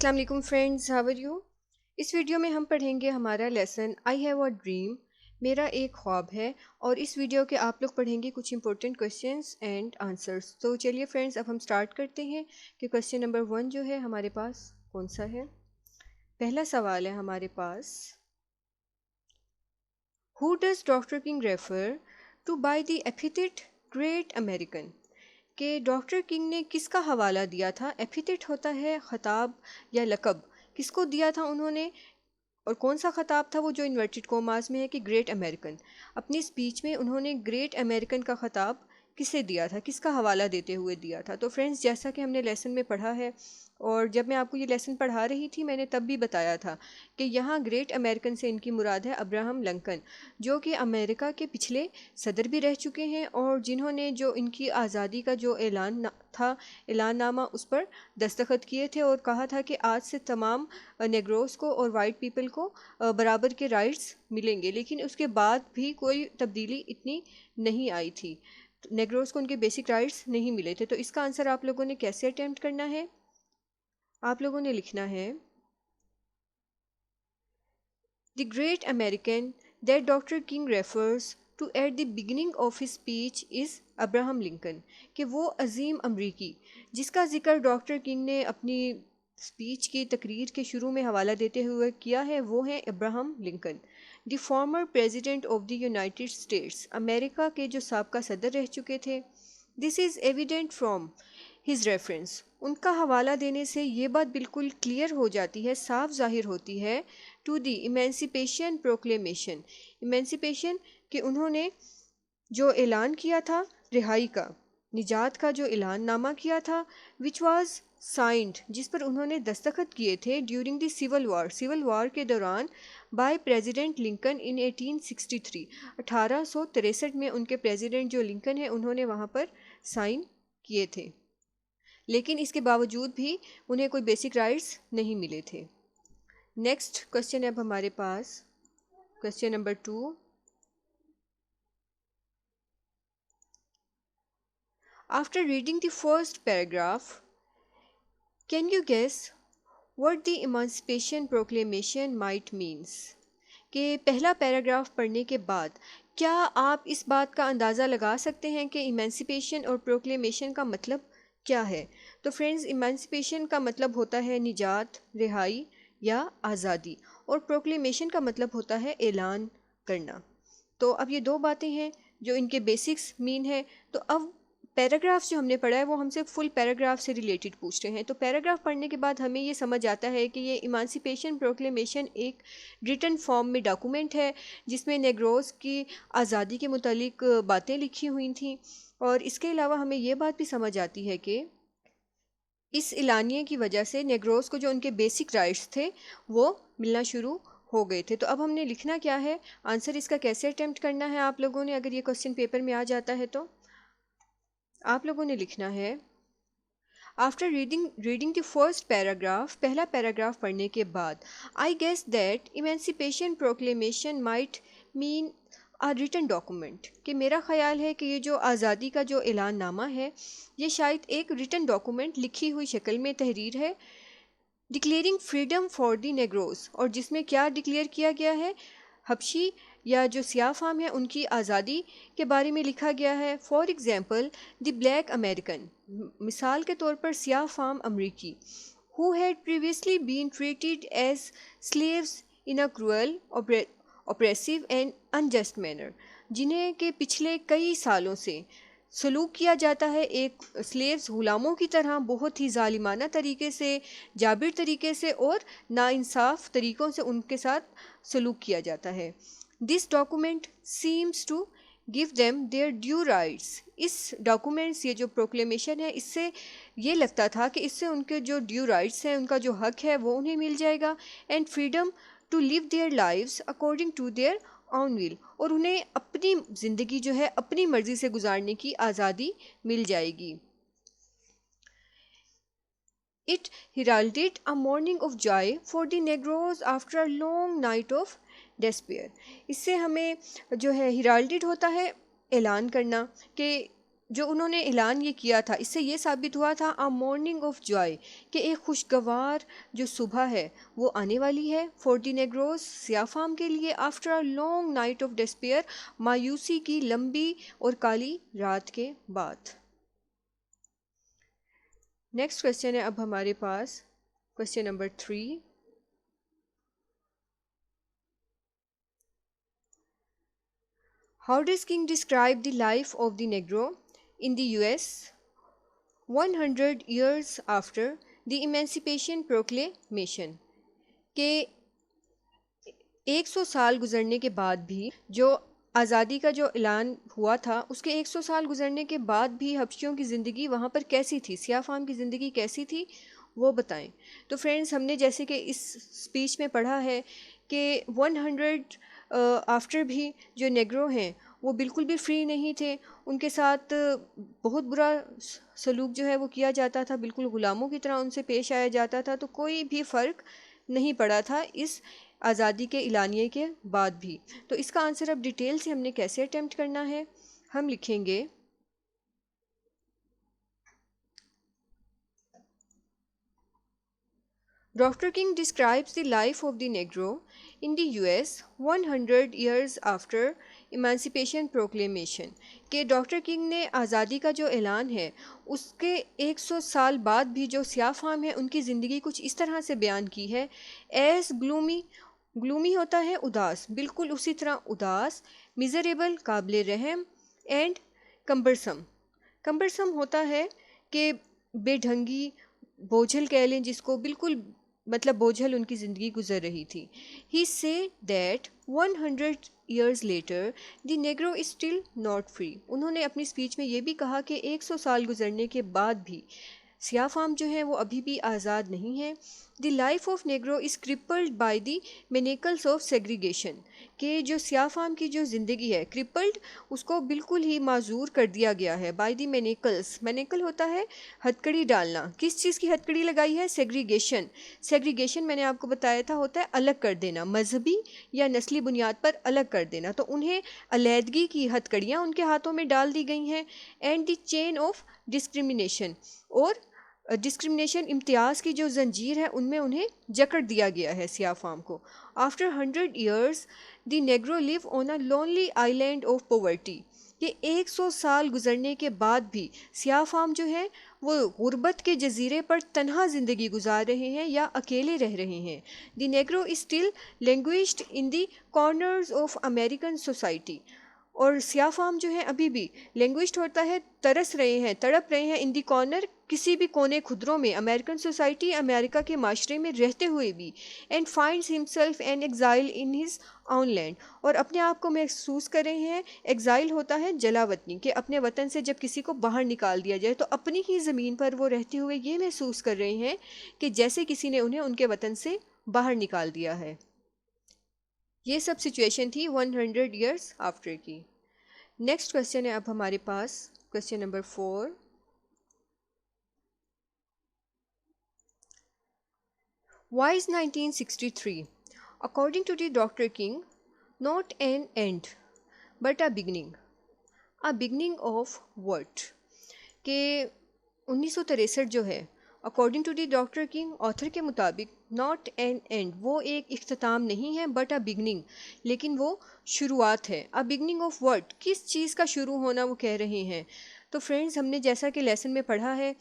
السلام علیکم friends, how are you? اس ویڈیو میں ہم پڑھیں گے ہمارا lesson I have a dream, میرا ایک خواب ہے، اور اس ویڈیو کے آپ لوگ پڑھیں گے کچھ امپورٹنٹ کویسچنس اینڈ آنسرس۔ تو چلیے فرینڈز، اب ہم سٹارٹ کرتے ہیں کہ کویسچن نمبر 1 جو ہے ہمارے پاس کون سا ہے۔ پہلا سوال ہے ہمارے پاس، who does doctor King refer to by the epithet great American? کہ ڈاکٹر کنگ نے کس کا حوالہ دیا تھا؟ ایپیتھٹ ہوتا ہے خطاب یا لقب، کس کو دیا تھا انہوں نے، اور کون سا خطاب تھا وہ جو انورٹڈ کوماز میں ہے کہ گریٹ امریکن۔ اپنی اسپیچ میں انہوں نے گریٹ امریکن کا خطاب کسے دیا تھا، کس کا حوالہ دیتے ہوئے دیا تھا؟ تو فرینڈز، جیسا کہ ہم نے لیسن میں پڑھا ہے، اور جب میں آپ کو یہ لیسن پڑھا رہی تھی میں نے تب بھی بتایا تھا کہ یہاں گریٹ امریکن سے ان کی مراد ہے ابراہم لنکن، جو کہ امریکہ کے پچھلے صدر بھی رہ چکے ہیں، اور جنہوں نے جو ان کی آزادی کا جو اعلان تھا، اعلان نامہ، اس پر دستخط کیے تھے اور کہا تھا کہ آج سے تمام نیگروز کو اور وائٹ پیپل کو برابر کے رائٹس ملیں گے، لیکن اس کے بعد بھی کوئی تبدیلی اتنی نہیں آئی تھی، نیگروز کو ان کے بیسک رائٹس نہیں ملے تھے۔ تو اس کا آنسر آپ لوگوں نے کیسے اٹیمپٹ کرنا ہے؟ آپ لوگوں نے لکھنا ہے the great American that doctor King refers to at the beginning of his speech is Abraham Lincoln, کہ وہ عظیم امریکی جس کا ذکر ڈاکٹر کنگ نے اپنی اسپیچ کی تقریر کے شروع میں حوالہ دیتے ہوئے کیا ہے، وہ ہیں Abraham Lincoln, the former president of the United States, امریکہ کے جو سابقہ صدر رہ چکے تھے۔ This is evident from his reference, ان کا حوالہ دینے سے یہ بات بالکل کلیئر ہو جاتی ہے، صاف ظاہر ہوتی ہے، ٹو دی ایمانسیپیشن پروکلیمیشن، ایمانسیپیشن کہ انہوں نے جو اعلان کیا تھا رہائی کا، نجات کا جو اعلان نامہ کیا تھا، وچ واز سائنڈ، جس پر انہوں نے دستخط کیے تھے ڈیورنگ دی سول وار کے دوران، بائی پریزیڈنٹ لنکن ان 1863، 1863 میں ان کے پریزیڈنٹ جو لنکن ہیں انہوں نے وہاں پر سائن کیے تھے، لیکن اس کے باوجود بھی انہیں کوئی بیسک رائٹس نہیں ملے تھے۔ نیکسٹ کویسچن ہے اب ہمارے پاس question number 2۔ After reading the first paragraph, can you guess what the Emancipation Proclamation might means؟ کہ پہلا پیراگراف پڑھنے کے بعد کیا آپ اس بات کا اندازہ لگا سکتے ہیں کہ ایمانسیپیشن اور پروکلیمیشن کا مطلب کیا ہے؟ تو فرینڈز، ایمانسیپیشن کا مطلب ہوتا ہے نجات، رہائی یا آزادی، اور پروکلیمیشن کا مطلب ہوتا ہے اعلان کرنا۔ تو اب یہ دو باتیں ہیں جو ان کے بیسکس مین ہے۔ تو اب پیراگراف جو ہم نے پڑھا ہے وہ ہم سے فل پیراگراف سے ریلیٹڈ پوچھ رہے ہیں، تو پیراگراف پڑھنے کے بعد ہمیں یہ سمجھ آتا ہے کہ یہ ایمانسیپیشن پروکلیمیشن ایک ریٹن فارم میں ڈاکومنٹ ہے جس میں نیگروز کی آزادی کے متعلق باتیں لکھی ہوئی تھیں، اور اس کے علاوہ ہمیں یہ بات بھی سمجھ آتی ہے کہ اس اعلانیے کی وجہ سے نیگروز کو جو ان کے بیسک رائٹس تھے وہ ملنا شروع ہو گئے تھے۔ تو اب ہم نے لکھنا کیا ہے، آنسر اس کا کیسے اٹیمپٹ کرنا ہے آپ لوگوں نے، اگر یہ کوسچن پیپر میں آ جاتا ہے تو آپ لوگوں نے لکھنا ہے after reading the first paragraph, پہلا پیراگراف پڑھنے کے بعد، I guess that emancipation proclamation might mean a written document, کہ میرا خیال ہے کہ یہ جو آزادی کا جو اعلان نامہ ہے یہ شاید ایک ریٹن ڈاکومنٹ، لکھی ہوئی شکل میں تحریر ہے، ڈکلیئرنگ فریڈم فار دی نیگروز، اور جس میں کیا ڈکلیئر کیا گیا ہے، حبشی یا جو سیاہ فام ہیں ان کی آزادی کے بارے میں لکھا گیا ہے۔ For example the black American, مثال کے طور پر سیاہ فام امریکی، who had previously been treated as slaves in a cruel, oppressive and unjust manner، جنہیں کہ پچھلے کئی سالوں سے سلوک کیا جاتا ہے ایک سلیوز، غلاموں کی طرح، بہت ہی ظالمانہ طریقے سے، جابر طریقے سے اور ناانصاف طریقوں سے ان کے ساتھ سلوک کیا جاتا ہے۔ This document seems to give them their due rights, اس ڈاکومنٹس، یہ جو پروکلیمیشن ہے، اس سے یہ لگتا تھا کہ اس سے ان کے جو ڈیو رائٹس ہیں، ان کا جو حق ہے وہ انہیں مل جائے گا، and freedom to live their lives according to their own will, اور انہیں اپنی زندگی جو ہے اپنی مرضی سے گزارنے کی آزادی مل جائے گی۔ It heralded a morning of joy for the Negroes after a long night of despair، اس سے ہمیں جو ہے ہیرالڈڈ ہوتا ہے اعلان کرنا، کہ جو انہوں نے اعلان یہ کیا تھا، اس سے یہ ثابت ہوا تھا a morning of joy، کہ ایک خوشگوار جو صبح ہے وہ آنے والی ہے for the negroes، سیاہ فام کے لیے، after a long night of despair، مایوسی کی لمبی اور کالی رات کے بعد۔ نیکسٹ کوشچن ہے اب ہمارے پاس question number 3۔ How does King describe the life of the Negro in the US 100 years after the Emancipation Proclamation؟ کہ 100 سال گزرنے کے بعد بھی جو آزادی کا جو اعلان ہوا تھا، اس کے 100 سال گزرنے کے بعد بھی حبشیوں کی زندگی وہاں پر کیسی تھی، سیاہ فام کی زندگی کیسی تھی، وہ بتائیں۔ تو فرینڈز، ہم نے جیسے کہ اس سپیچ میں پڑھا ہے کہ 100 آفٹر بھی جو نیگرو ہیں وہ بالکل بھی فری نہیں تھے، ان کے ساتھ بہت برا سلوک جو ہے وہ کیا جاتا تھا، بالکل غلاموں کی طرح ان سے پیش آیا جاتا تھا، تو کوئی بھی فرق نہیں پڑا تھا اس آزادی کے اعلانیے کے بعد بھی۔ تو اس کا آنسر اب ڈیٹیل سے ہم نے کیسے اٹیمپٹ کرنا ہے، ہم لکھیں گے Dr. King describes the life of the Negro in the US 100 years after Emancipation Proclamation، کہ ڈاکٹر کنگ نے آزادی کا جو اعلان ہے اس کے 100 سال بعد بھی جو سیاہ فام ہیں ان کی زندگی کچھ اس طرح سے بیان کی ہے۔ ایز گلومی ہوتا ہے اداس، بالکل اسی طرح اداس، میزریبل قابل رحم، اینڈ کمبرسم ہوتا ہے کہ بے ڈھنگی، بوجھل کہہ لیں جس کو، بالکل مطلب بوجھل ان کی زندگی گزر رہی تھی۔ He said that 100 years later the Negro is still not free۔ انہوں نے اپنی سپیچ میں یہ بھی کہا کہ 100 سال گزرنے کے بعد بھی سیاہ فام جو ہیں وہ ابھی بھی آزاد نہیں ہیں۔ The life of negro is crippled by the manacles of segregation, کہ جو سیاہ فام کی جو زندگی ہے، کرپلڈ اس کو بالکل ہی معذور کر دیا گیا ہے، بائی دی مینیکلس، مینیکل ہوتا ہے ہتکڑی ڈالنا، کس چیز کی ہتکڑی لگائی ہے، سیگریگیشن میں نے آپ کو بتایا تھا ہوتا ہے الگ کر دینا، مذہبی یا نسلی بنیاد پر الگ کر دینا، تو انہیں علیحدگی کی ہتکڑیاں ان کے ہاتھوں میں ڈال دی گئی ہیں۔ And the chain of discrimination, اور ڈسکریمنیشن امتیاز کی جو زنجیر ہے ان میں انہیں جکڑ دیا گیا ہے سیاہ فام کو۔ After 100 years the negro live on a lonely island of poverty, کہ 100 سال گزرنے کے بعد بھی سیاہ فام جو ہیں وہ غربت کے جزیرے پر تنہا زندگی گزار رہے ہیں یا اکیلے رہ رہے ہیں۔ The negro is still languished in the corners of American society, اور سیاہ فام جو ہیں ابھی بھی لینگویشڈ ہوتا ہے ترس رہے ہیں، تڑپ رہے ہیں، ان دی کارنر، کسی بھی کونے خدروں میں، امریکن سوسائٹی، امریکہ کے معاشرے میں رہتے ہوئے بھی، and finds himself in exile in his own land, اور اپنے آپ کو محسوس کر رہے ہیں، ایگزائل ہوتا ہے جلا وطنی، کہ اپنے وطن سے جب کسی کو باہر نکال دیا جائے تو اپنی ہی زمین پر وہ رہتے ہوئے یہ محسوس کر رہے ہیں کہ جیسے کسی نے انہیں ان کے وطن سے باہر نکال دیا ہے۔ یہ سب سچویشن تھی 100 ایئرس آفٹر کی۔ نیکسٹ کوشچن ہے اب ہمارے پاس question number 4۔ Why is 1963, according to the Dr. King, not an end but a beginning? A beginning of what؟ کہ 1963 جو ہے according to the doctor King, author کے مطابق، ناٹ این اینڈ، وہ ایک اختتام نہیں ہے، بٹ اے بگننگ، لیکن وہ شروعات ہے۔ اے بگننگ آف وٹ؟ کس چیز کا شروع ہونا وہ کہہ رہے ہیں۔ تو فرینڈز، ہم نے جیسا کہ لیسن میں پڑھا ہے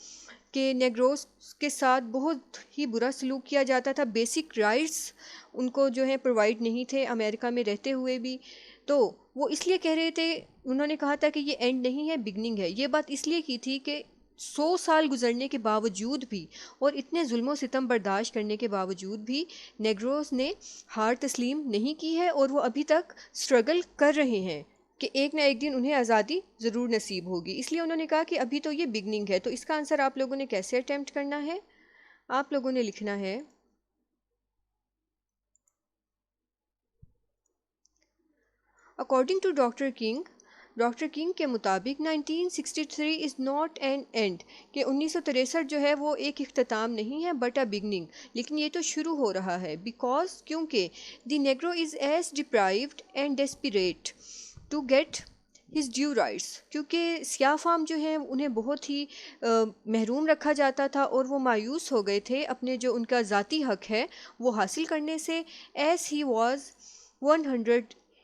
کہ نیگروز کے ساتھ بہت ہی برا سلوک کیا جاتا تھا، بیسک رائٹس ان کو جو ہے پرووائڈ نہیں تھے امریکہ میں رہتے ہوئے بھی، تو وہ اس لیے کہہ رہے تھے، انہوں نے کہا تھا کہ یہ اینڈ نہیں ہے، بگننگ ہے۔ یہ بات اس لیے کی تھی کہ 100 سال گزرنے کے باوجود بھی اور اتنے ظلم و ستم برداشت کرنے کے باوجود بھی نیگروز نے ہار تسلیم نہیں کی ہے، اور وہ ابھی تک سٹرگل کر رہے ہیں کہ ایک نہ ایک دن انہیں آزادی ضرور نصیب ہوگی۔ اس لیے انہوں نے کہا کہ ابھی تو یہ بگننگ ہے۔ تو اس کا آنسر آپ لوگوں نے کیسے اٹیمپٹ کرنا ہے؟ آپ لوگوں نے لکھنا ہے اکارڈنگ ٹو ڈاکٹر کنگ کے مطابق 1963 از ناٹ این اینڈ، کہ 1963 جو ہے وہ ایک اختتام نہیں ہے بٹ اے بگننگ، لیکن یہ تو شروع ہو رہا ہے۔ بیکاز، کیونکہ the negro is as deprived and desperate to get his due rights, کیونکہ سیاہ فام جو ہیں انہیں بہت ہی محروم رکھا جاتا تھا اور وہ مایوس ہو گئے تھے اپنے جو ان کا ذاتی حق ہے وہ حاصل کرنے سے، as he was 100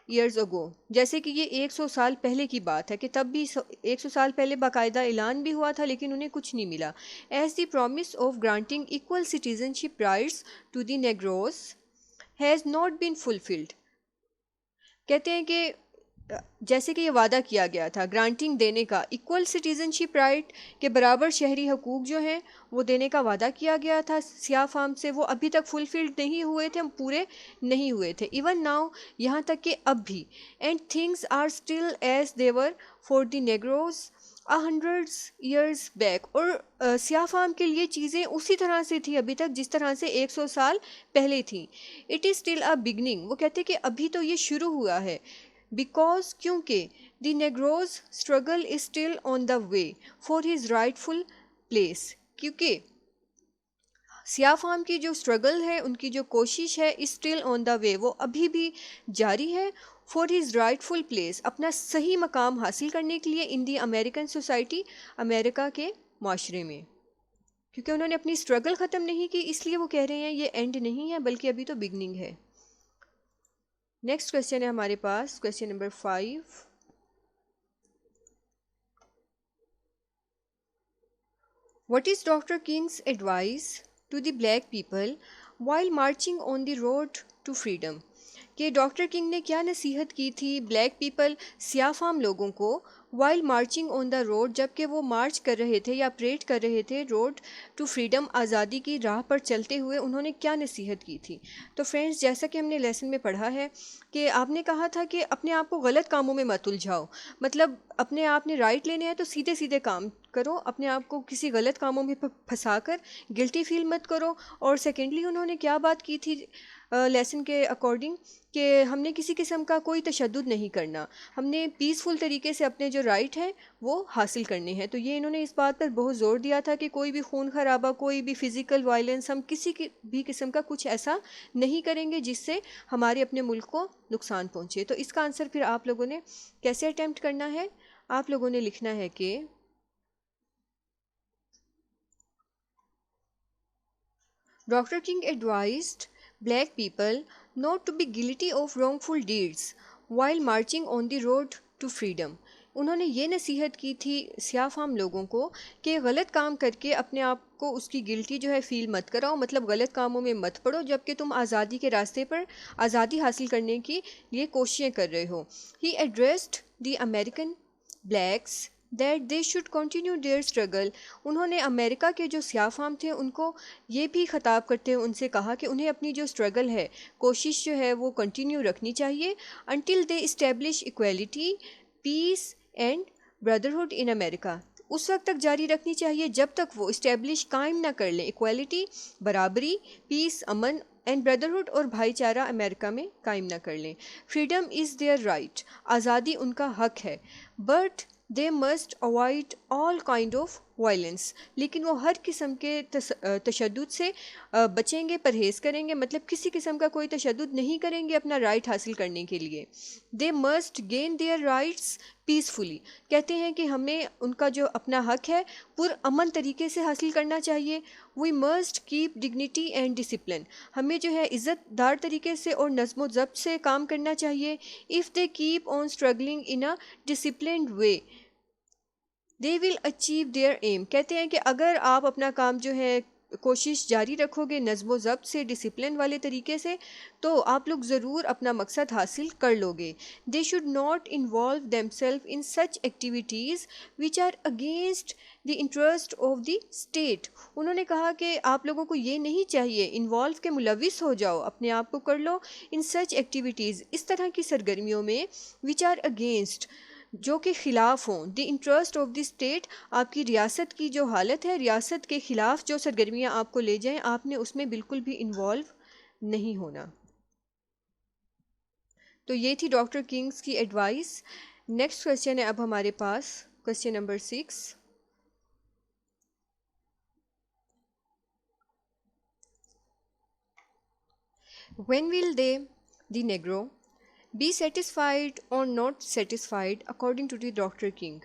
years ago, جیسے کہ یہ 100 سال پہلے کی بات ہے کہ تب بھی 100 سال پہلے باقاعدہ اعلان بھی ہوا تھا لیکن انہیں کچھ نہیں ملا. As the promise of granting equal citizenship rights to the negroes has not been fulfilled. کہتے ہیں کہ جیسے کہ یہ وعدہ کیا گیا تھا گرانٹنگ دینے کا، ایکول سٹیزن شپ رائٹ کے برابر شہری حقوق جو ہیں وہ دینے کا وعدہ کیا گیا تھا سیاہ فام سے، وہ ابھی تک فلفلڈ نہیں ہوئے تھے، پورے نہیں ہوئے تھے. ایون ناؤ، یہاں تک کہ اب بھی. And things are still as they were for the negroes 100 years back. اور سیاہ فام کے لیے چیزیں اسی طرح سے تھی ابھی تک جس طرح سے 100 سال پہلے تھیں. It is still a beginning, وہ کہتے کہ ابھی تو یہ شروع ہوا ہے. بیکاز کیونکہ the negroes struggle is still on the way for his rightful place, کیونکہ سیاہ فام کی جو اسٹرگل ہے، ان کی جو کوشش ہے، اسٹل آن دا وے، وہ ابھی بھی جاری ہے for his rightful place, اپنا صحیح مقام حاصل کرنے کے لیے ان دی امریکن سوسائٹی، امریکہ کے معاشرے میں. کیونکہ انہوں نے اپنی اسٹرگل ختم نہیں کی، اس لیے وہ کہہ رہے ہیں یہ اینڈ نہیں ہے بلکہ ابھی تو بگننگ ہے. نیکسٹ کوشچن ہے ہمارے پاس، question number 5. What is Dr. King's advice to the black people while marching on the road to freedom؟ کہ ڈاکٹر کنگ نے کیا نصیحت کی تھی بلیک پیپل، سیاہ فام لوگوں کو، while marching on the road, جب کہ وہ مارچ کر رہے تھے یا پریڈ کر رہے تھے روڈ ٹو فریڈم، آزادی کی راہ پر چلتے ہوئے انہوں نے کیا نصیحت کی تھی. تو فرینڈز، جیسا کہ ہم نے لیسن میں پڑھا ہے کہ آپ نے کہا تھا کہ اپنے آپ کو غلط کاموں میں مت الجھاؤ، مطلب اپنے آپ نے رائٹ لینے ہیں تو سیدھے سیدھے کام کرو، اپنے آپ کو کسی غلط کاموں میں پھنسا کر گلٹی فیل مت کرو. اور سیکنڈلی انہوں نے کیا بات کی تھی لیسن کے اکارڈنگ، کہ ہم نے کسی قسم کا کوئی تشدد نہیں کرنا، ہم نے پیسفل طریقے سے اپنے جو رائٹ ہیں وہ حاصل کرنے ہیں. تو یہ انہوں نے اس بات پر بہت زور دیا تھا کہ کوئی بھی خون خرابہ، کوئی بھی فزیکل وائلنس، ہم کسی بھی قسم کا کچھ ایسا نہیں کریں گے جس سے ہمارے اپنے ملک کو نقصان پہنچے. تو اس کا آنسر پھر آپ لوگوں نے کیسے اٹیمپٹ کرنا ہے؟ آپ لوگوں نے لکھنا ہے کہ Dr. King advised black people not to be guilty of wrongful deeds while marching on the road to freedom. انہوں نے یہ نصیحت کی تھی سیاہ فام لوگوں کو کہ غلط کام کر کے اپنے آپ کو اس کی گلٹی جو ہے فیل مت کراؤ، مطلب غلط کاموں میں مت پڑو جب کہ تم آزادی کے راستے پر آزادی حاصل کرنے کی لیے کوششیں کر رہے ہو. He addressed the American blacks that they should continue their struggle. انہوں نے امریکہ کے جو سیاہ فام تھے ان کو یہ بھی خطاب کرتے ہوئے ان سے کہا کہ انہیں اپنی جو اسٹرگل ہے، کوشش جو ہے وہ کنٹینیو رکھنی چاہیے until they establish equality, peace and brotherhood in America. اس وقت تک جاری رکھنی چاہیے جب تک وہ اسٹیبلش قائم نہ کر لیں ایکویلٹی، برابری، پیس، امن اینڈ بردرہڈ اور بھائی چارہ امریکہ میں قائم نہ کر لیں. فریڈم از دیئر رائٹ، آزادی ان کا حق ہے، but they must avoid all kind of violence, لیکن وہ ہر قسم کے تشدد سے بچیں گے، پرہیز کریں گے، مطلب کسی قسم کا کوئی تشدد نہیں کریں گے اپنا رائٹ حاصل کرنے کے لیے. They must gain their rights peacefully, کہتے ہیں کہ ہمیں ان کا جو اپنا حق ہے پرامن طریقے سے حاصل کرنا چاہیے. We must keep dignity and discipline, ہمیں جو ہے عزت دار طریقے سے اور نظم و ضبط سے کام کرنا چاہیے. If they keep on struggling in a disciplined way they will achieve their aim, کہتے ہیں کہ اگر آپ اپنا کام جو ہے کوشش جاری رکھو گے نظم و ضبط سے، ڈسپلن والے طریقے سے، تو آپ لوگ ضرور اپنا مقصد حاصل کر لو گے. They should not involve themselves in such activities which are against the interest of the state. انہوں نے کہا کہ آپ لوگوں کو یہ نہیں چاہیے انوالو کے ملوث ہو جاؤ، اپنے آپ کو کر لو ان سچ ایکٹیویٹیز، اس طرح کی سرگرمیوں میں وچ آر اگینسٹ، جو کہ خلاف ہوں، دی انٹرسٹ آف دی اسٹیٹ، آپ کی ریاست کی جو حالت ہے، ریاست کے خلاف جو سرگرمیاں آپ کو لے جائیں آپ نے اس میں بالکل بھی انوالو نہیں ہونا. تو یہ تھی ڈاکٹر کنگز کی ایڈوائس. نیکسٹ کوشچن ہے اب ہمارے پاس، question number 6. When will they, the Negro, Be satisfied or not satisfied according to the Dr. King.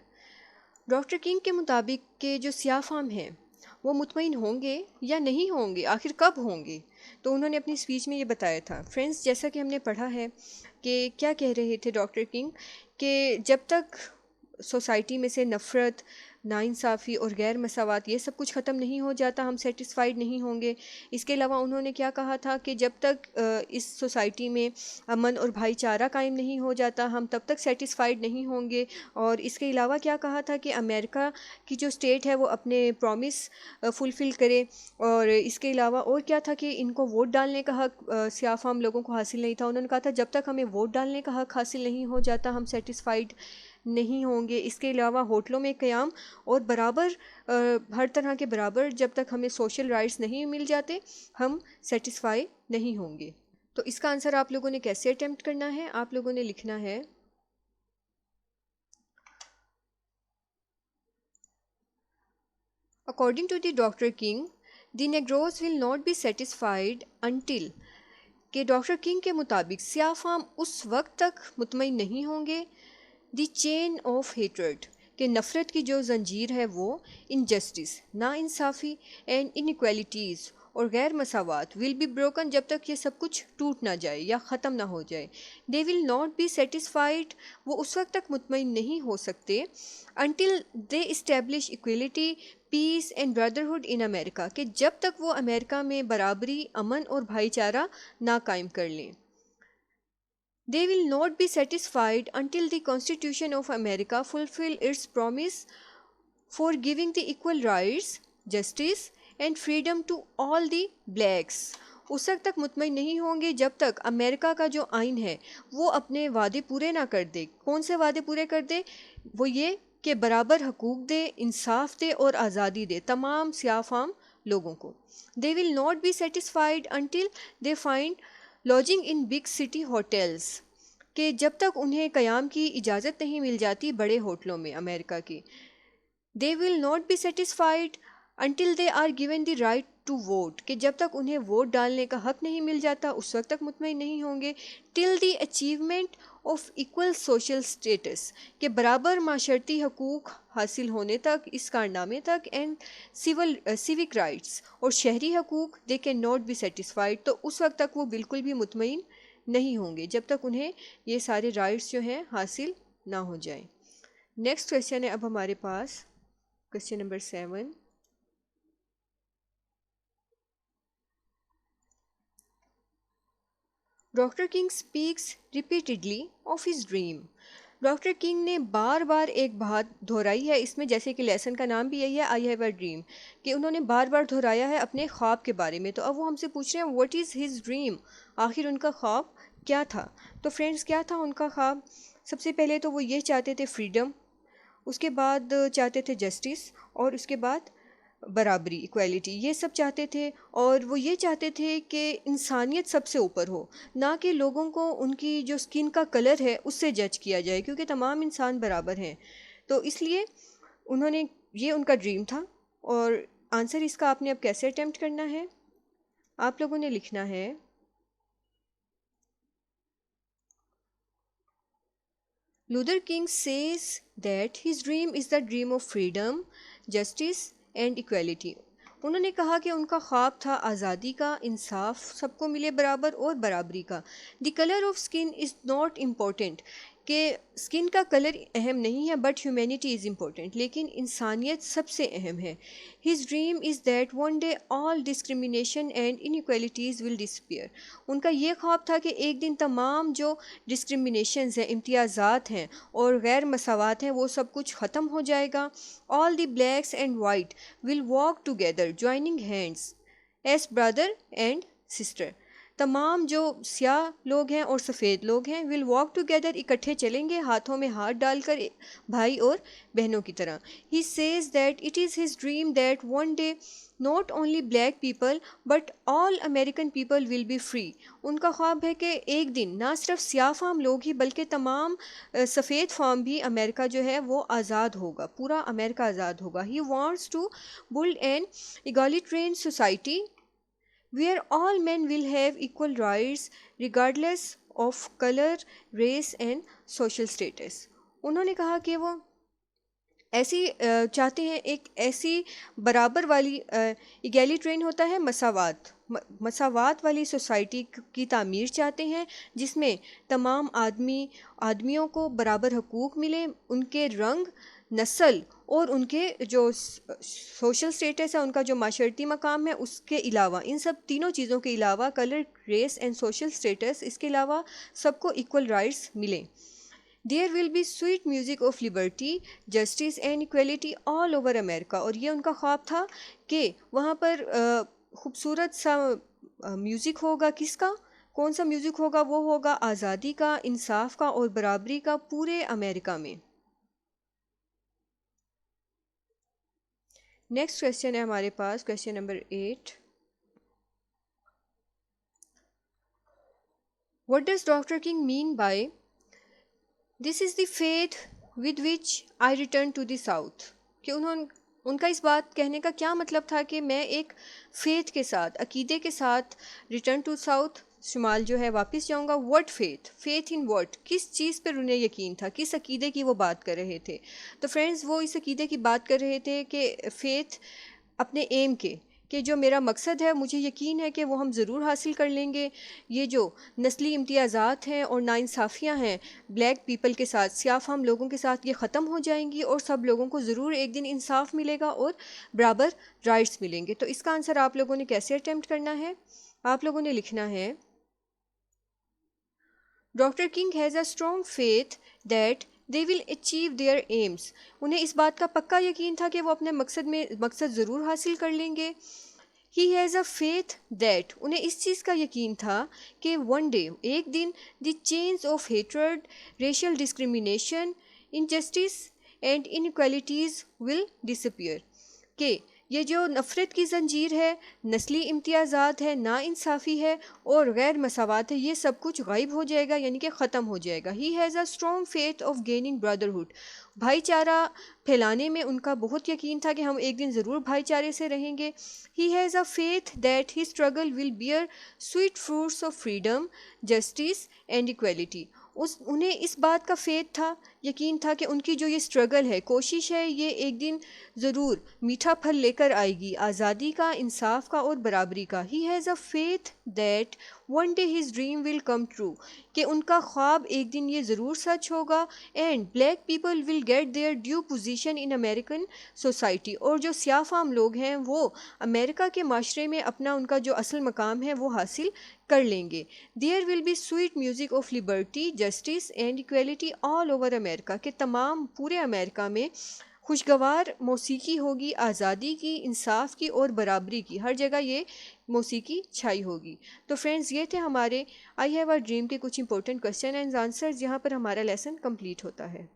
Doctor king کے مطابق کہ جو سیاہ فام ہیں وہ مطمئن ہوں گے یا نہیں ہوں گے، آخر کب ہوں گے؟ تو انہوں نے اپنی اسپیچ میں یہ بتایا تھا. فرینڈس، جیسا کہ ہم نے پڑھا ہے کہ کیا کہہ رہے تھے ڈاکٹر کنگ، کہ جب تک سوسائٹی میں سے نفرت، ناانصافی اور غیر مساوات یہ سب کچھ ختم نہیں ہو جاتا ہم سیٹسفائیڈ نہیں ہوں گے. اس کے علاوہ انہوں نے کیا کہا تھا کہ جب تک اس سوسائٹی میں امن اور بھائی چارہ قائم نہیں ہو جاتا ہم تب تک سیٹسفائیڈ نہیں ہوں گے. اور اس کے علاوہ کیا کہا تھا کہ امریکہ کی جو اسٹیٹ ہے وہ اپنے پرومس فلفل کرے. اور اس کے علاوہ اور کیا تھا کہ ان کو ووٹ ڈالنے کا حق سیاہ فام لوگوں کو حاصل نہیں تھا. انہوں نے کہا تھا جب تک ہمیں ووٹ ڈالنے کا حق حاصل نہیں ہو جاتا ہم سیٹسفائیڈ نہیں ہوں گے. اس کے علاوہ ہوٹلوں میں قیام اور برابر ہر طرح کے برابر جب تک ہمیں سوشل رائٹس نہیں مل جاتے ہم سیٹسفائی نہیں ہوں گے. تو اس کا آنسر آپ لوگوں نے کیسے اٹیمپٹ کرنا ہے؟ آپ لوگوں نے لکھنا ہے According to the Dr. King, the Negroes will not be satisfied until کہ ڈاکٹر کنگ کے مطابق سیاہ فام اس وقت تک مطمئن نہیں ہوں گے دی چین آف ہیٹرڈ کہ نفرت کی جو زنجیر ہے وہ انجسٹس، ناانصافی اینڈ انیکویلٹیز اور غیر مساوات ول بی بروکن جب تک یہ سب کچھ ٹوٹ نہ جائے یا ختم نہ ہو جائے. They will not be satisfied وہ اس وقت تک مطمئن نہیں ہو سکتے until they establish equality peace and brotherhood in America کہ جب تک وہ امریکہ میں برابری، امن اور بھائی چارہ نہ قائم کر لیں. They will not be satisfied until the Constitution of America fulfill its promise for giving the equal rights, justice and freedom to all the blacks. اس وقت تک مطمئن نہیں ہوں گے جب تک امریکہ کا جو آئین ہے وہ اپنے وعدے پورے نہ کر دے. کون سے وعدے پورے کر دے؟ وہ یہ کہ برابر حقوق دے، انصاف دے اور آزادی دے تمام سیاہ فام لوگوں کو. They will not be satisfied until they find lodging in big city hotels کہ جب تک انہیں قیام کی اجازت نہیں مل جاتی بڑے ہوٹلوں میں امریکہ کی. They will not be satisfied until they are given the right to vote کہ جب تک انہیں ووٹ ڈالنے کا حق نہیں مل جاتا اس وقت تک مطمئن نہیں ہوں گے. Till the achievement of equal social status کہ برابر معاشرتی حقوق حاصل ہونے تک، اس کارنامے تک اینڈ civic rights اور شہری حقوق they cannot be satisfied تو اس وقت تک وہ بالکل بھی مطمئن نہیں ہوں گے جب تک انہیں یہ سارے رائٹس جو ہیں حاصل نہ ہو جائیں. نیکسٹ کویشچن ہے اب ہمارے پاس question number 7. Doctor King speaks repeatedly of his dream. Doctor King نے بار بار ایک بات دہرائی ہے اس میں، جیسے کہ لیسن کا نام بھی یہی ہے آئی ہیو اے ڈریم، کہ انہوں نے بار بار دہرایا ہے اپنے خواب کے بارے میں. تو اب وہ ہم سے پوچھ رہے ہیں واٹ از ہز ڈریم، آخر ان کا خواب کیا تھا؟ تو فرینڈس کیا تھا ان کا خواب؟ سب سے پہلے تو وہ یہ چاہتے تھے فریڈم، اس کے بعد چاہتے تھے جسٹس اور اس کے بعد برابری، ایکویلٹی، یہ سب چاہتے تھے. اور وہ یہ چاہتے تھے کہ انسانیت سب سے اوپر ہو، نہ کہ لوگوں کو ان کی جو اسکن کا کلر ہے اس سے جج کیا جائے کیونکہ تمام انسان برابر ہیں. تو اس لیے انہوں نے یہ ان کا ڈریم تھا. اور آنسر اس کا آپ نے اب کیسے اٹیمپٹ کرنا ہے؟ آپ لوگوں نے لکھنا ہے Luther King says that his dream is the dream of freedom, justice and equality. انہوں نے کہا کہ ان کا خواب تھا آزادی کا، انصاف، سب کو ملے برابر اور برابری کا. The color of skin is not important کہ اسکن کا کلر اہم نہیں ہے بٹ ہیومینٹی از امپورٹنٹ، لیکن انسانیت سب سے اہم ہے. His dream is that one day all discrimination and inequalities will disappear. ان کا یہ خواب تھا کہ ایک دن تمام جو ڈسکریمنیشنز ہیں، امتیازات ہیں اور غیر مساوات ہیں وہ سب کچھ ختم ہو جائے گا. All the blacks and white will walk together joining hands as brother and sister. تمام جو سیاہ لوگ ہیں اور سفید لوگ ہیں ول واک ٹوگیدر، اکٹھے چلیں گے ہاتھوں میں ہاتھ ڈال کر بھائی اور بہنوں کی طرح. He says that it is his dream that one day not only black people but all American people will be free. ان کا خواب ہے کہ ایک دن نہ صرف سیاہ فام لوگ ہی بلکہ تمام سفید فام بھی امریکہ جو ہے وہ آزاد ہوگا، پورا امریکہ آزاد ہوگا. He wants to build an egalitarian society where all men will have equal rights regardless of colour, race and social status. انہوں نے کہا کہ وہ ایسی چاہتے ہیں ایک ایسی برابر والی ایگیلیٹرین ہوتا ہے مساوات والی سوسائٹی کی تعمیر چاہتے ہیں جس میں تمام آدمیوں کو برابر حقوق ملیں، ان کے رنگ، نسل اور ان کے جو سوشل سٹیٹس ہے، ان کا جو معاشرتی مقام ہے، اس کے علاوہ ان سب تینوں چیزوں کے علاوہ colour, race and social status, اس کے علاوہ سب کو ایکول رائٹس ملیں. There will be sweet music of liberty, justice and equality all over America. اور یہ ان کا خواب تھا کہ وہاں پر خوبصورت سا میوزک ہوگا. کس کا؟ کون سا میوزک ہوگا؟ وہ ہوگا آزادی کا، انصاف کا اور برابری کا پورے امریکہ میں. نیکسٹ کویشچن ہے ہمارے پاس، question number 8. What does Dr. King mean by "This is the faith with which I return to the South"؟ کہ ان کا اس بات کہنے کا کیا مطلب تھا کہ میں ایک فیتھ کے ساتھ، عقیدے کے ساتھ ریٹرن ٹو ساؤتھ، شمال جو ہے واپس جاؤں گا. what faith؟ faith in what؟ کس چیز پر انہیں یقین تھا، کس عقیدے کی وہ بات کر رہے تھے؟ تو فرینڈز وہ اس عقیدے کی بات کر رہے تھے کہ فیتھ اپنے ایم کے، کہ جو میرا مقصد ہے مجھے یقین ہے کہ وہ ہم ضرور حاصل کر لیں گے. یہ جو نسلی امتیازات ہیں اور ناانصافیاں ہیں بلیک پیپل کے ساتھ، سیاہ فام لوگوں کے ساتھ، یہ ختم ہو جائیں گی اور سب لوگوں کو ضرور ایک دن انصاف ملے گا اور برابر رائٹس ملیں گے. تو اس کا آنسر آپ لوگوں نے کیسے اٹیمپٹ کرنا ہے؟ آپ لوگوں نے لکھنا ہے doctor king has a strong faith that they will achieve their aims. انہیں اس بات کا پکا یقین تھا کہ وہ اپنے مقصد ضرور حاصل کر لیں گے. He has a faith that انہیں اس چیز کا یقین تھا کہ one day ایک دن the chains of hatred, racial discrimination, injustice and inequalities will disappear. کہ یہ جو نفرت کی زنجیر ہے، نسلی امتیازات ہے، ناانصافی ہے اور غیر مساوات ہے، یہ سب کچھ غائب ہو جائے گا، یعنی کہ ختم ہو جائے گا. He has a strong faith of gaining brotherhood. بھائی چارہ پھیلانے میں ان کا بہت یقین تھا کہ ہم ایک دن ضرور بھائی چارے سے رہیں گے. He has a faith that his struggle will bear sweet fruits of freedom, justice and equality. انہیں اس بات کا فیتھ تھا، یقین تھا کہ ان کی جو یہ اسٹرگل ہے، کوشش ہے، یہ ایک دن ضرور میٹھا پھل لے کر آئے گی، آزادی کا، انصاف کا اور برابری کا. He has a faith that one day his dream will come true. کہ ان کا خواب ایک دن یہ ضرور سچ ہوگا. And black people will get their due position in American society. اور جو سیاہ فام لوگ ہیں وہ امریکہ کے معاشرے میں اپنا ان کا جو اصل مقام ہے وہ حاصل کر لیں گے. There will be sweet music of liberty, justice and equality all over America. کہ تمام پورے امریکہ میں خوشگوار موسیقی ہوگی، آزادی کی، انصاف کی اور برابری کی، ہر جگہ یہ موسیقی چھائی ہوگی. تو فرینڈز یہ تھے ہمارے آئی ہیو اے ڈریم کے کچھ امپورٹنٹ کویشچن اینڈ آنسرز. یہاں پر ہمارا لیسن کمپلیٹ ہوتا ہے.